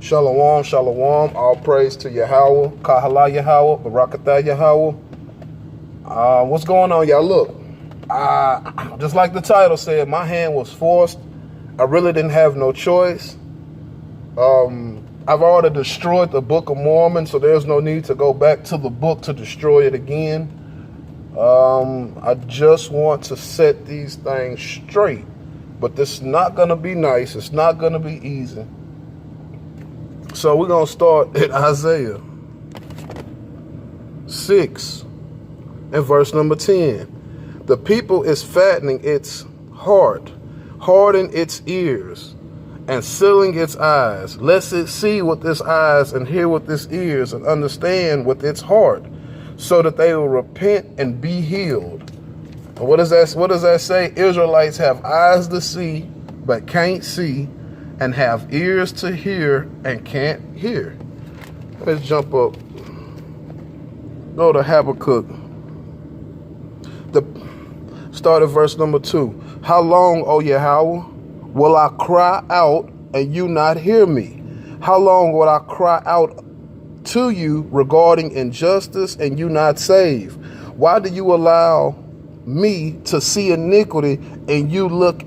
Shalom, shalom. All praise to Yahweh, Kahala Yahweh, Barakatah Yahweh. What's going on, y'all? Look, just like the title said, my hand was forced. I really didn't have no choice. I've already destroyed the Book of Mormon, so there's no need to go back to the book to destroy it again. I just want to set these things straight, but this is not going to be nice. It's not going to be easy. So we're going to start at Isaiah 6 and verse number 10. The people is fattening its heart, hardening its ears, and sealing its eyes, lest it see with its eyes and hear with its ears and understand with its heart, so that they will repent and be healed. And what does that say? Israelites have eyes to see but can't see, and have ears to hear and can't hear. Let's jump up. Go to Habakkuk. Start at verse number 2. How long, O Yahweh, will I cry out and you not hear me? How long will I cry out to you regarding injustice and you not save? Why do you allow me to see iniquity and you look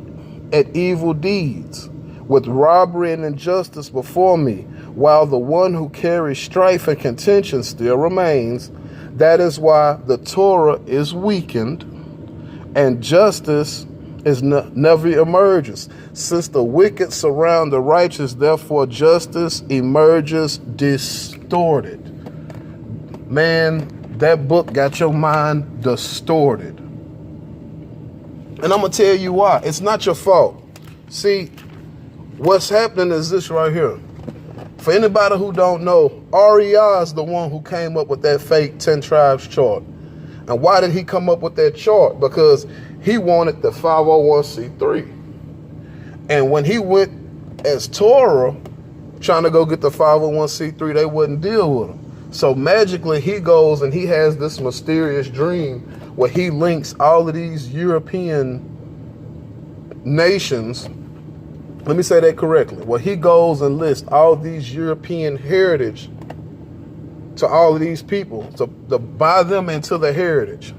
at evil deeds? With robbery and injustice before me, while the one who carries strife and contention still remains. That is why the Torah is weakened and justice is never emerges. Since the wicked surround the righteous, therefore justice emerges distorted. Man, that book got your mind distorted. And I'm going to tell you why. It's not your fault. See, what's happening is this right here. For anybody who don't know, REI is the one who came up with that fake 10 tribes chart. And why did he come up with that chart? Because he wanted the 501c3. And when he went as Torah, trying to go get the 501c3, they wouldn't deal with him. So magically he goes and he has this mysterious dream where he links all of these European nations. Let me say that correctly. Well, he goes and lists all these European heritage to all of these people to buy them into the heritage.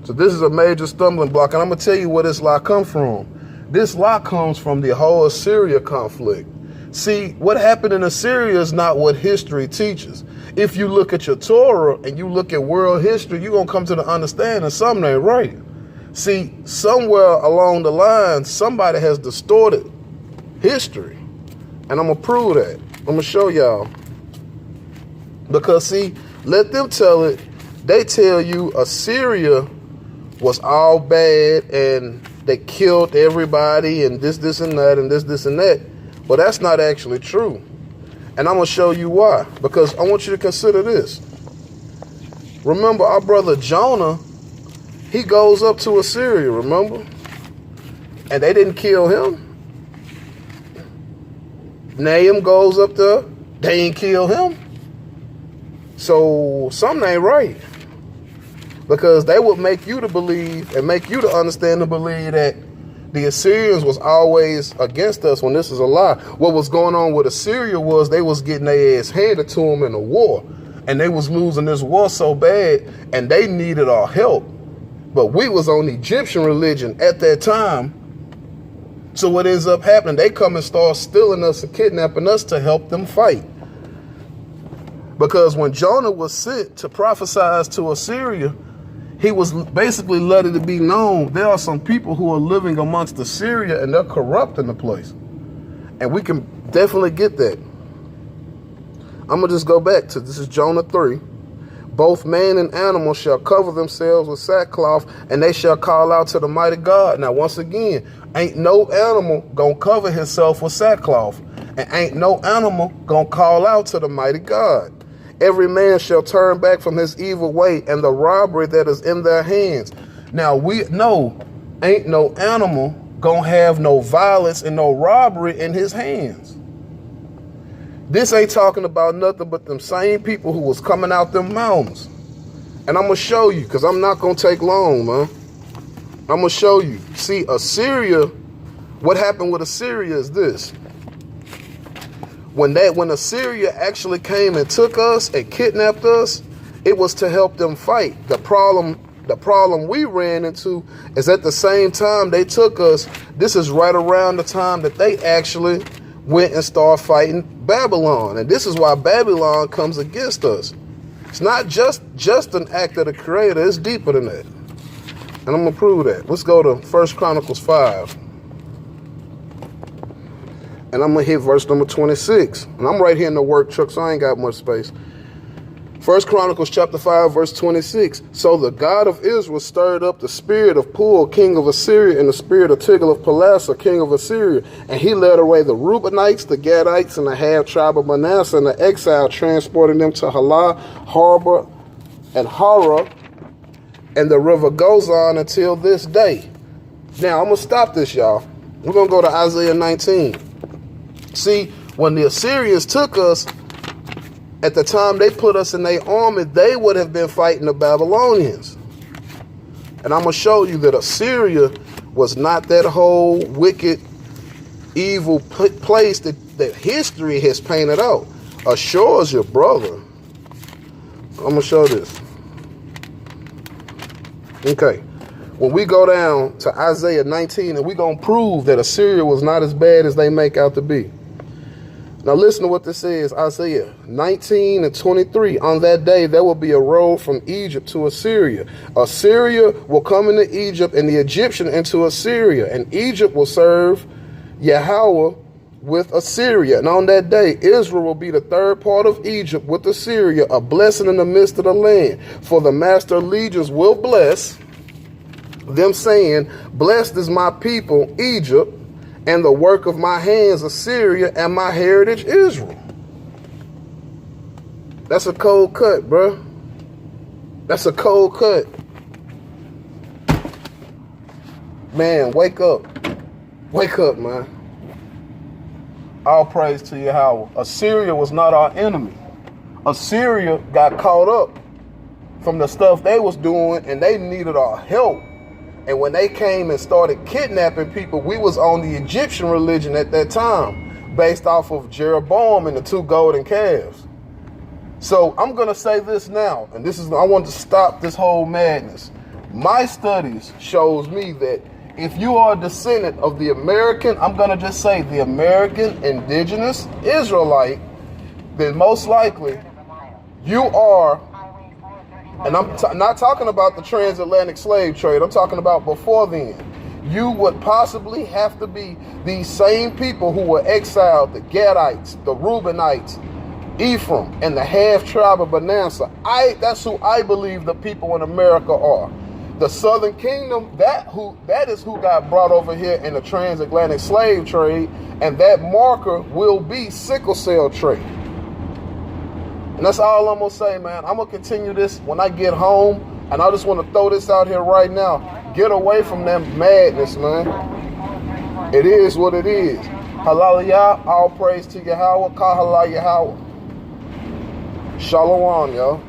So this is a major stumbling block. And I'm going to tell you where this lie comes from. This lie comes from the whole Assyria conflict. See, what happened in Assyria is not what history teaches. If you look at your Torah and you look at world history, you're going to come to the understanding something ain't right. See, somewhere along the line, somebody has distorted history. And I'm going to prove that. I'm going to show y'all. Because see, let them tell it. They tell you Assyria was all bad and they killed everybody and this and that and this and that. But that's not actually true. And I'm going to show you why. Because I want you to consider this. Remember our brother Jonah, he goes up to Assyria, remember? And they didn't kill him. Nahum goes up there, they ain't kill him. So something ain't right. Because they would make you to believe and make you to understand and believe that the Assyrians was always against us when this is a lie. What was going on with Assyria was they was getting their ass handed to them in a war. And they was losing this war so bad and they needed our help. But we was on Egyptian religion at that time. So what ends up happening, they come and start stealing us and kidnapping us to help them fight. Because when Jonah was sent to prophesy to Assyria, he was basically letting it be known there are some people who are living amongst Assyria and they're corrupting the place. And we can definitely get that. I'm going to just go back to, this is Jonah 3. Both man and animal shall cover themselves with sackcloth, and they shall call out to the mighty God. Now, once again, ain't no animal gonna cover himself with sackcloth, and ain't no animal gonna call out to the mighty God. Every man shall turn back from his evil way and the robbery that is in their hands. Now, we know ain't no animal gonna have no violence and no robbery in his hands. This ain't talking about nothing but them same people who was coming out them mountains. And I'm going to show you, because I'm not going to take long, man. I'm going to show you. See, Assyria, what happened with Assyria is this. When Assyria actually came and took us and kidnapped us, it was to help them fight. The problem we ran into is at the same time they took us, this is right around the time that they actually went and started fighting Babylon. And this is why Babylon comes against us. It's not just an act of the Creator, it's deeper than that. And I'm going to prove that. Let's go to 1 Chronicles 5. And I'm going to hit verse number 26. And I'm right here in the work truck, so I ain't got much space. 1 Chronicles chapter 5, verse 26. So the God of Israel stirred up the spirit of Pul, king of Assyria, and the spirit of Tiglath-Pileser, king of Assyria. And he led away the Reubenites, the Gadites, and the half tribe of Manasseh, and the exile, transporting them to Halah, Harbor, and Hara, and the river goes on until this day. Now, I'm going to stop this, y'all. We're going to go to Isaiah 19. See, when the Assyrians took us, at the time they put us in their army, they would have been fighting the Babylonians. And I'm going to show you that Assyria was not that whole wicked, evil place that history has painted out. Ashur is your brother. I'm going to show this. Okay. When we go down to Isaiah 19, and we're going to prove that Assyria was not as bad as they make out to be. Now listen to what this says, Isaiah 19 and 23. On that day, there will be a road from Egypt to Assyria. Assyria will come into Egypt, and the Egyptian into Assyria. And Egypt will serve Yahweh with Assyria. And on that day, Israel will be the third part of Egypt with Assyria, a blessing in the midst of the land. For the master of legions will bless them, saying, blessed is my people, Egypt, and the work of my hands, Assyria, and my heritage, Israel. That's a cold cut, bro. That's a cold cut. Man, wake up. Wake up, man. All praise to Yahweh. Assyria was not our enemy. Assyria got caught up from the stuff they was doing, and they needed our help. And when they came and started kidnapping people, we was on the Egyptian religion at that time, based off of Jeroboam and the 2 golden calves. So I'm going to say this now, and I want to stop this whole madness. My studies shows me that if you are a descendant of the American, I'm going to just say the American indigenous Israelite, then most likely you are. And I'm not talking about the transatlantic slave trade. I'm talking about before then. You would possibly have to be these same people who were exiled, the Gadites, the Reubenites, Ephraim, and the half tribe of Manasseh. That's who I believe the people in America are. The Southern Kingdom, that is who got brought over here in the transatlantic slave trade, and that marker will be sickle cell trade. And that's all I'm going to say, man. I'm going to continue this when I get home. And I just want to throw this out here right now. Get away from that madness, man. It is what it is. Hallelujah. All praise to Yahweh. Kahala Yahweh. Shalom, y'all.